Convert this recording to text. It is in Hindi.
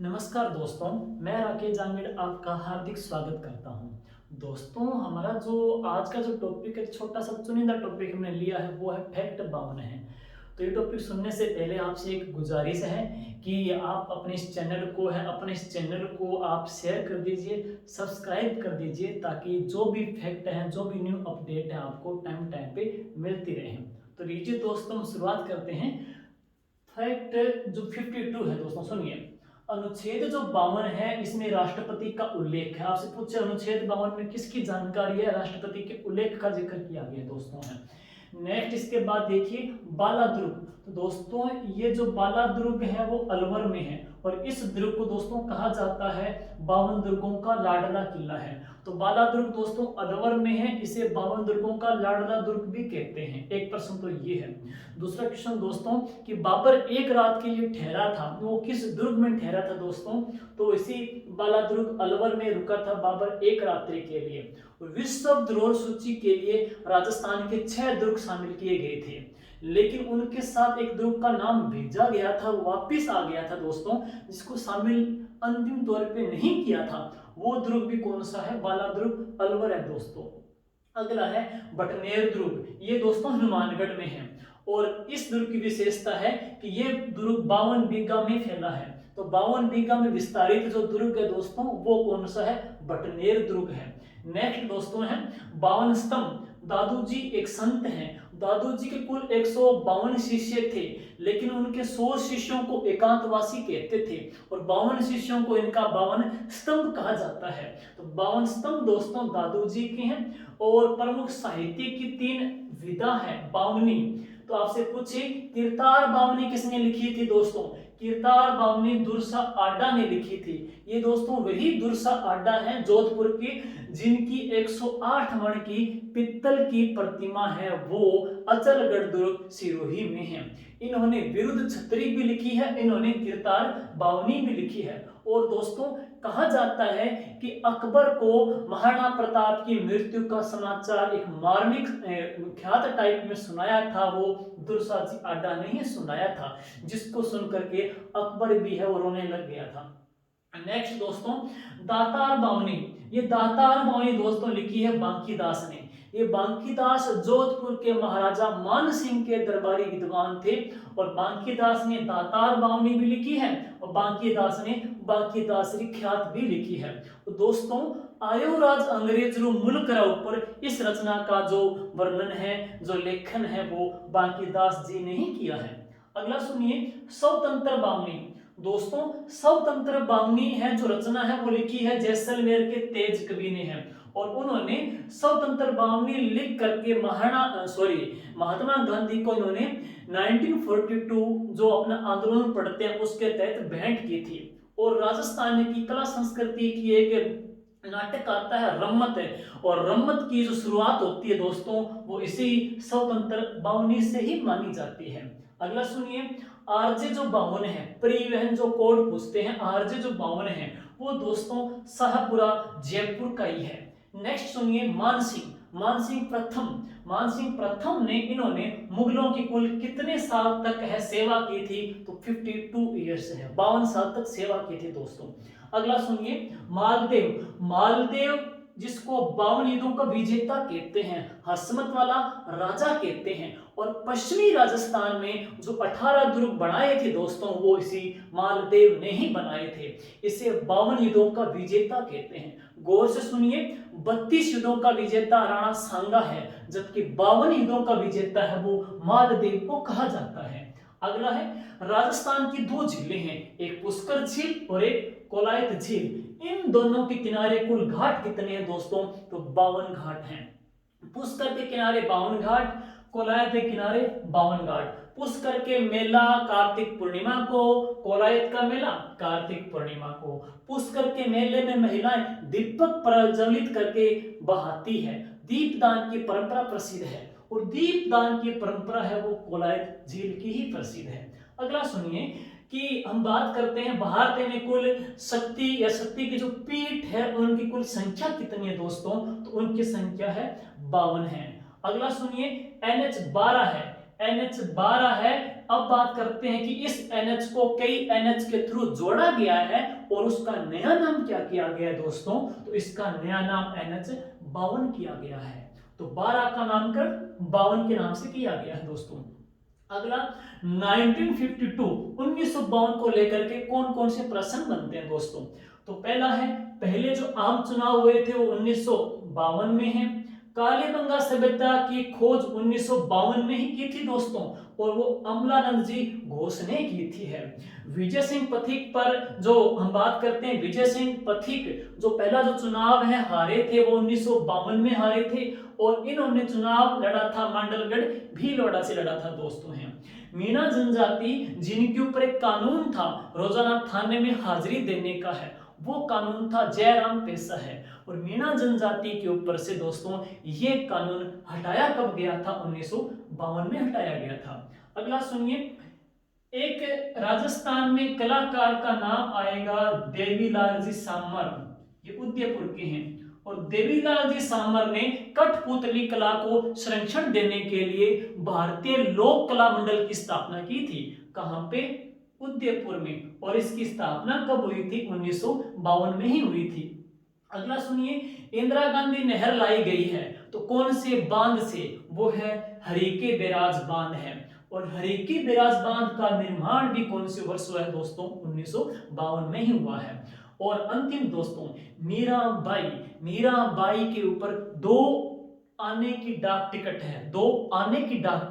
नमस्कार दोस्तों, मैं राकेश जांगड़ आपका हार्दिक स्वागत करता हूं। दोस्तों, हमारा जो आज का जो टॉपिक है, छोटा सा चुनिंदा टॉपिक हमने लिया है, वो है फैक्ट 52 है। तो ये टॉपिक सुनने से पहले आपसे एक गुजारिश है कि आप अपने इस चैनल को आप शेयर कर दीजिए, सब्सक्राइब कर दीजिए, ताकि जो भी फैक्ट हैं, जो भी न्यू अपडेट है, आपको टाइम टाइम पे मिलती रहे। तो लीजिए दोस्तों, हम शुरुआत करते हैं। फैक्ट जो 52 है दोस्तों, सुनिए। अनुच्छेद जो 52 है, इसमें राष्ट्रपति का उल्लेख है। आपसे पूछे अनुच्छेद 52 में किसकी जानकारी है, राष्ट्रपति के उल्लेख का जिक्र किया गया दोस्तों है। नेक्स्ट इसके बाद देखिए, बाला दुर्ग। तो दोस्तों, ये जो बाला दुर्ग है वो अलवर में है, और इस दुर्ग को दोस्तों कहा जाता है 52 दुर्गों का लाडला किला है। तो बाला दुर्ग दोस्तों अलवर में है, इसे 52 दुर्गों का लाडला दुर्ग भी कहते हैं। एक प्रश्न तो ये है। दूसरा क्वेश्चन दोस्तों, कि बाबर एक रात के लिए ठहरा था, वो किस दुर्ग में ठहरा था दोस्तों? तो इसी बाला दुर्ग अलवर में रुका था बाबर एक रात्रि के लिए। विश्व धरोहर सूची के लिए राजस्थान के 6 दुर्ग शामिल किए गए थे, लेकिन उनके साथ एक दुर्ग का नाम भेजा गया था, वापिस आ गया था दोस्तों, जिसको शामिल अंतिम तौर पे नहीं किया था। वो दुर्ग भी कौन सा है? बाला दुर्ग अलवर है दोस्तों। अगला है बटनेर दुर्ग, ये दोस्तों हनुमानगढ़ में है, और इस दुर्ग की विशेषता है कि ये दुर्ग 52 बीघा में फैला है। तो 52 बीघा में विस्तारित जो दुर्ग है दोस्तों, वो कौन सा है? बटनेर दुर्ग है। नेक्स्ट दोस्तों है 52 स्तंभ। दादू जी एक संत हैं। दादू जी के कुल 152 शिष्य थे, लेकिन उनके 100 शिष्यों को एकांतवासी कहते थे, और 52 शिष्यों को इनका 52 स्तंभ कहा जाता है। तो 52 स्तंभ दोस्तों दादू जी के हैं। और प्रमुख साहित्य की 3 विधा है बावनी। तो आपसे पूछे, किरतार बावनी किसने लिखी थी दोस्तों? किरतार बावनी दुर्सा आडा ने लिखी थी। ये दोस्तों वही दुर्सा आडा है जोधपुर के, जिनकी 108 मण की पित्तल की प्रतिमा है, वो अचलगढ़ दुर्ग सिरोही में है। इन्होंने विरुद्ध छत्री भी लिखी है, इन्होंने किरतार बावनी भी लिखी है। और दोस्तों, कहा जाता है कि अकबर को महाराणा प्रताप की मृत्यु का समाचार एक मार्मिक ख्यात टाइप में सुनाया था, वो दुर्सा जी आडा ने ही सुनाया था, जिसको सुनकर के अकबर भी है वो रोने लग गया था। नेक्स्ट दोस्तों, दातार बावनी। ये दातार बावनी दोस्तों लिखी है बांकीदास ने। ये बांकीदास जोधपुर के महाराजा मान सिंह के दरबारी विद्वान थे, और बांकीदास ने दातार बावनी भी लिखी है, और बांकीदास ने बांकीदासरी ख्यात भी लिखी है। तो दोस्तों, आयो राज अंग्रेज रो मुल्क रा ऊपर इस रचना का जो वर्णन है, जो लेखन है, वो बांकीदास जी ने ही किया है। अगला सुनिए, स्वतंत्र बावनी। दोस्तों, स्वतंत्र बावनी है जो रचना है, वो लिखी है जैसलमेर के तेज कवि ने है, और उन्होंने स्वतंत्र बावनी लिख करके महात्मा गांधी को इन्होंने 1942 जो अपना आंदोलन पढ़ते हैं उसके तहत भेंट की थी। और राजस्थान की कला संस्कृति की एक नाटक आता है रम्मत है, और रम्मत की जो शुरुआत होती है दोस्तों, वो इसी स्वतंत्र बावनी से ही मानी जाती है। अगला सुनिए, आरजे जो 52 है, परिवहन जो कोड पूछते हैं, आरजे जो 52 है, वो दोस्तों शाहपुरा जयपुर का ही है। नेक्स्ट सुनिए, मानसिंह। मानसिंह प्रथम। मानसिंह प्रथम ने इन्होंने मुगलों की कुल कितने साल तक है सेवा की थी? तो 52 ईयर्स है, 52 साल तक सेवा की थी दोस्तों। अगला सुनिए, मालदेव। मालदेव जिसको 52 युद्धों का विजेता कहते हैं, हसमत वाला राजा कहते हैं, और पश्चिमी राजस्थान में जो 18 दुर्ग बनाए थे दोस्तों, वो इसी मालदेव ने ही बनाए थे। इसे 52 युद्धों का विजेता कहते हैं। गौर से सुनिए, 32 युद्धों का विजेता राणा सांगा है, जबकि 52 युद्धों का विजेता है वो मालदेव को कहा जाता है। अगला है, राजस्थान की 2 झीलें हैं, एक पुष्कर झील और एक कोलायत झील। इन दोनों के किनारे कुल घाट कितने हैं दोस्तों? तो 52 घाट हैं। पुष्कर के किनारे 52 घाट, कोलायत के किनारे 52 घाट। पुष्कर के मेला कार्तिक पूर्णिमा को, कोलायत का मेला कार्तिक पूर्णिमा को। पुष्कर के मेले में महिलाएं दीपक प्रज्वलित करके बहाती है। दीपदान की परंपरा प्रसिद्ध है, और दीपदान की परंपरा है वो कोलायत झील की ही प्रसिद्ध है। अगला सुनिए, कि हम बात करते हैं भारत में कुल शक्ति या शक्ति की जो पीठ है उनकी कुल संख्या कितनी है दोस्तों? तो उनकी संख्या है 52 है। अगला सुनिए, NH 12 है। NH12 है। अब बात करते हैं कि इस NH को कई NH के थ्रू जोड़ा गया है और उसका नया नाम क्या किया गया है दोस्तों, तो इसका नया नाम NH52 किया गया है। तो 12 का नामकरण 52 के नाम से किया गया है दोस्तों। अगला 1952 को लेकर के कौन कौन से प्रश्न बनते हैं दोस्तों। तो पहला है, पहले जो आम चुनाव हुए थे वो 1952 में है। कालीबंगा सभ्यता की खोज 1952 में ही की थी दोस्तों, और वो अमलानंद जी घोष ने की थी है। विजय सिंह पथिक पर जो हम बात करते हैं, विजय सिंह पथिक जो पहला जो चुनाव है हारे थे वो 1952 में हारे थे, और इन्होंने चुनाव लड़ा था मांडलगढ़ भीलवाड़ा से लड़ा था दोस्तों है। मीणा जनजाति जिनके ऊपर एक कानून था रोजाना थाने में हाजिरी देने का है, वो कानून था जयराम पेशा है, और मीणा जनजाति के ऊपर से दोस्तों ये कानून हटाया कब गया था, 1952 में हटाया गया था। अगला सुनिए, एक राजस्थान में कलाकार का नाम आएगा देवीलाल जी सामर, ये उदयपुर के हैं, और देवीलाल जी सामर ने कठपुतली कला को संरक्षण देने के लिए भारतीय लोक कला मंडल की स्थापना की थी। कहां पे, उदयपुर में, और इसकी स्थापना कब हुई थी, 1952 में ही हुई थी। अगला सुनिए, इंदिरा गांधी नहर लाई गई है तो कौन से बांध से, वो है हरीके बैराज बांध है, और हरीके बैराज बांध का निर्माण भी कौन से वर्ष हुआ है दोस्तों, 1952 में ही हुआ है। और अंतिम दोस्तों, मीराबाई के ऊपर 2 आने की डाक टिकट है, 2 आने की डाक टिकट